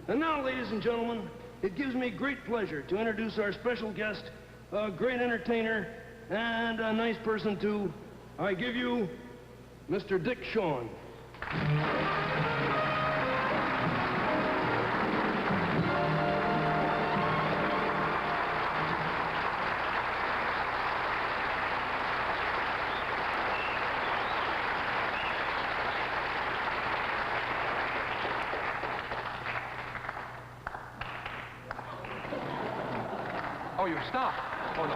And now, ladies and gentlemen, it gives me great pleasure to introduce our special guest, a great entertainer, and a nice person, too. I give you Mr. Dick Shawn. Oh, you've stopped. Oh, no.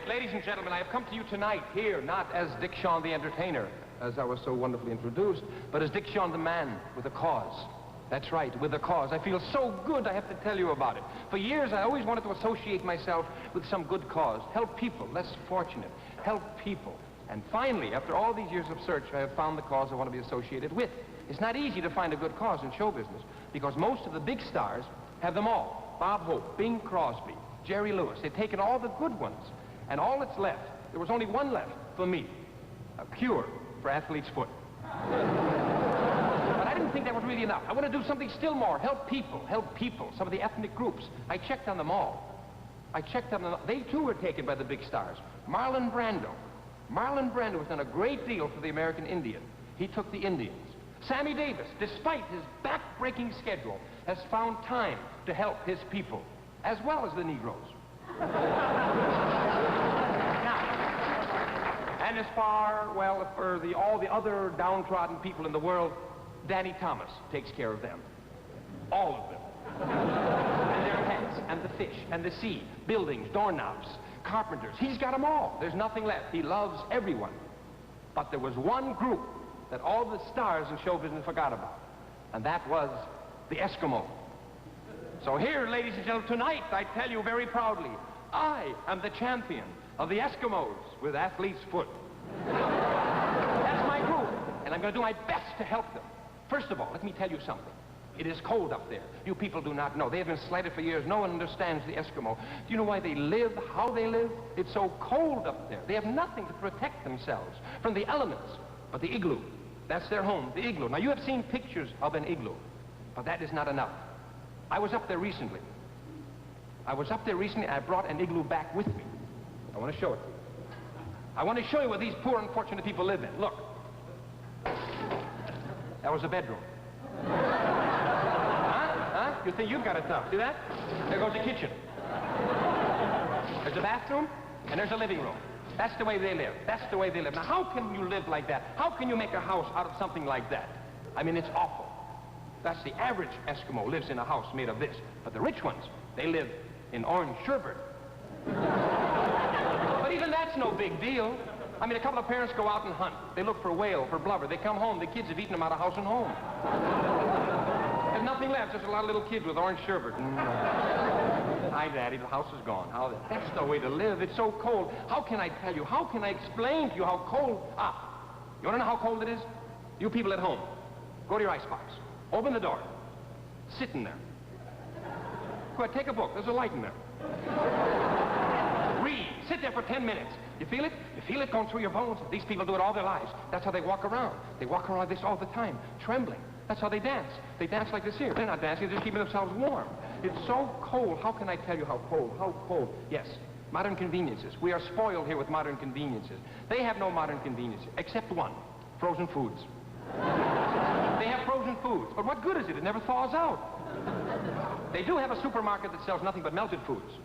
Ladies and gentlemen, I have come to you tonight here, not as Dick Shawn the entertainer, as I was so wonderfully introduced, but as Dick Shawn the man with a cause. That's right, with a cause. I feel so good I have to tell you about it. For years, I always wanted to associate myself with some good cause. Help people, less fortunate. Help people. And finally, after all these years of search, I have found the cause I want to be associated with. It's not easy to find a good cause in show business, because most of the big stars have them all. Bob Hope, Bing Crosby, Jerry Lewis. They've taken all the good ones, and all that's left, there was only one left for me, a cure for athlete's foot. But I didn't think that was really enough. I want to do something still more. Help people, some of the ethnic groups. I checked on them all. They too were taken by the big stars. Marlon Brando has done a great deal for the American Indian. He took the Indians. Sammy Davis, despite his back-breaking schedule, has found time to help his people, as well as the Negroes. Now, and as far, well, for all the other downtrodden people in the world, Danny Thomas takes care of them. All of them. And their pets, and the fish, and the sea, buildings, doorknobs, carpenters. He's got them all. There's nothing left. He loves everyone. But there was one group that all the stars in show business forgot about, and that was the Eskimo. So here, ladies and gentlemen, tonight, I tell you very proudly, I am the champion of the Eskimos with athlete's foot. That's my group, and I'm going to do my best to help them. First of all, let me tell you something. It is cold up there. You people do not know. They have been slighted for years. No one understands the Eskimo. Do you know why they live, how they live? It's so cold up there. They have nothing to protect themselves from the elements but the igloo. That's their home, the igloo. Now, you have seen pictures of an igloo, but that is not enough. I was up there recently. I brought an igloo back with me. I want to show it to you. I want to show you where these poor, unfortunate people live in. Look. That was a bedroom. Huh? You think you've got it tough. See that? There goes the kitchen. There's a bathroom, and there's a living room. That's the way they live. Now, how can you live like that? How can you make a house out of something like that? I mean, it's awful. That's the average Eskimo lives in a house made of this. But the rich ones, they live in orange sherbet. But even that's no big deal. I mean, a couple of parents go out and hunt. They look for whale, for blubber. They come home. The kids have eaten them out of house and home. There's nothing left. Just a lot of little kids with orange sherbet. Hi, Daddy. The house is gone. That's no way to live. It's so cold. How can I tell you? How can I explain to you how cold? You want to know how cold it is? You people at home, go to your icebox. Open the door. Sit in there. Go ahead, take a book. There's a light in there. Read. Sit there for 10 minutes. You feel it? You feel it going through your bones? These people do it all their lives. That's how they walk around. They walk around like this all the time, trembling. That's how they dance. They dance like this here. They're not dancing, they're just keeping themselves warm. It's so cold. How can I tell you how cold? How cold? Yes, modern conveniences. We are spoiled here with modern conveniences. They have no modern conveniences, except one, frozen foods. They have frozen foods, but what good is it? It never thaws out. They do have a supermarket that sells nothing but melted foods.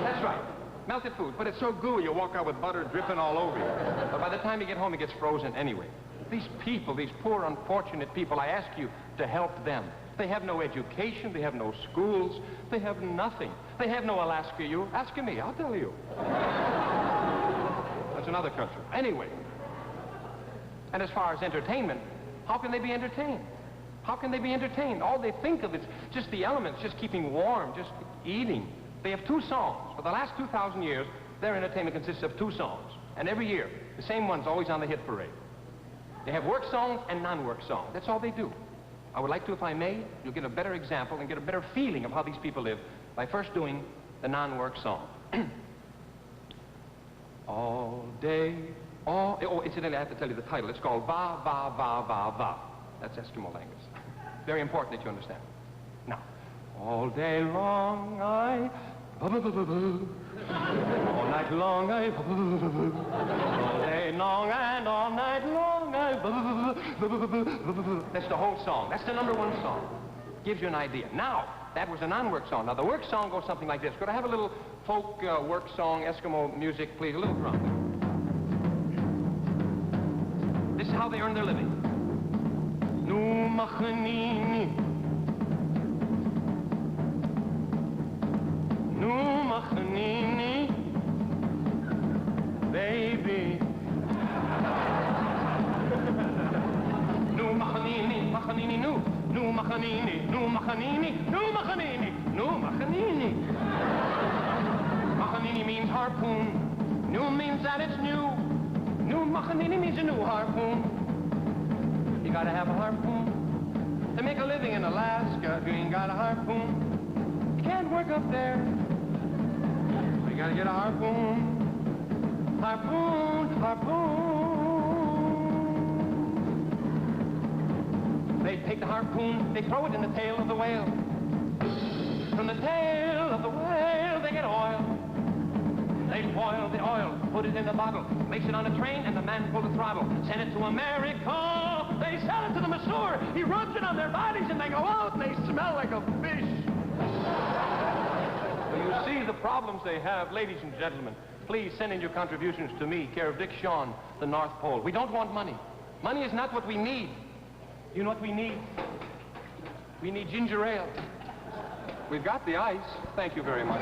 That's right, melted foods, but it's so gooey you walk out with butter dripping all over you. But by the time you get home, it gets frozen anyway. These people, these poor, unfortunate people, I ask you to help them. They have no education, they have no schools, they have nothing. They have no Alaska. You ask me, I'll tell you. That's another country. Anyway. And as far as entertainment, how can they be entertained? How can they be entertained? All they think of is just the elements, just keeping warm, just eating. They have 2 songs. For the last 2,000 years, their entertainment consists of 2 songs. And every year, the same one's always on the hit parade. They have work songs and non-work songs. That's all they do. I would like to, if I may, you'll get a better example and get a better feeling of how these people live by first doing the non-work song. All day, all... Oh, incidentally, I have to tell you the title. It's called Va, Va, Va, Va, Va. That's Eskimo language. Very important that you understand. Now, all day long I... All night long I... All day long and all night long I... That's the whole song. That's the #1 song. Gives you an idea. Now, that was a non-work song. Now, the work song goes something like this. Could I have a little folk work song, Eskimo music, please? A little drum. This is how they earn their living. Nu machanini. Nu machanini. Baby. Nu machanini, machanini nu. Nu machanini, nu machanini, nu machanini, nu machanini. Machanini means harpoon. Nu means that it's new. Nu machanini means a new harpoon. You gotta have a harpoon to make a living in Alaska. If you ain't got a harpoon, you can't work up there. You gotta get a harpoon. Harpoon, harpoon. They take the harpoon, they throw it in the tail of the whale. From the tail of the whale, they get oil. They boil the oil, put it in a bottle, makes it on a train, and the man pull the throttle. Send it to America. They sell it to the masseur. He rubs it on their bodies, and they go out, and they smell like a fish. Well, you see the problems they have. Ladies and gentlemen, please send in your contributions to me, care of Dick Shawn, the North Pole. We don't want money. Money is not what we need. You know what we need? We need ginger ale. We've got the ice. Thank you very much.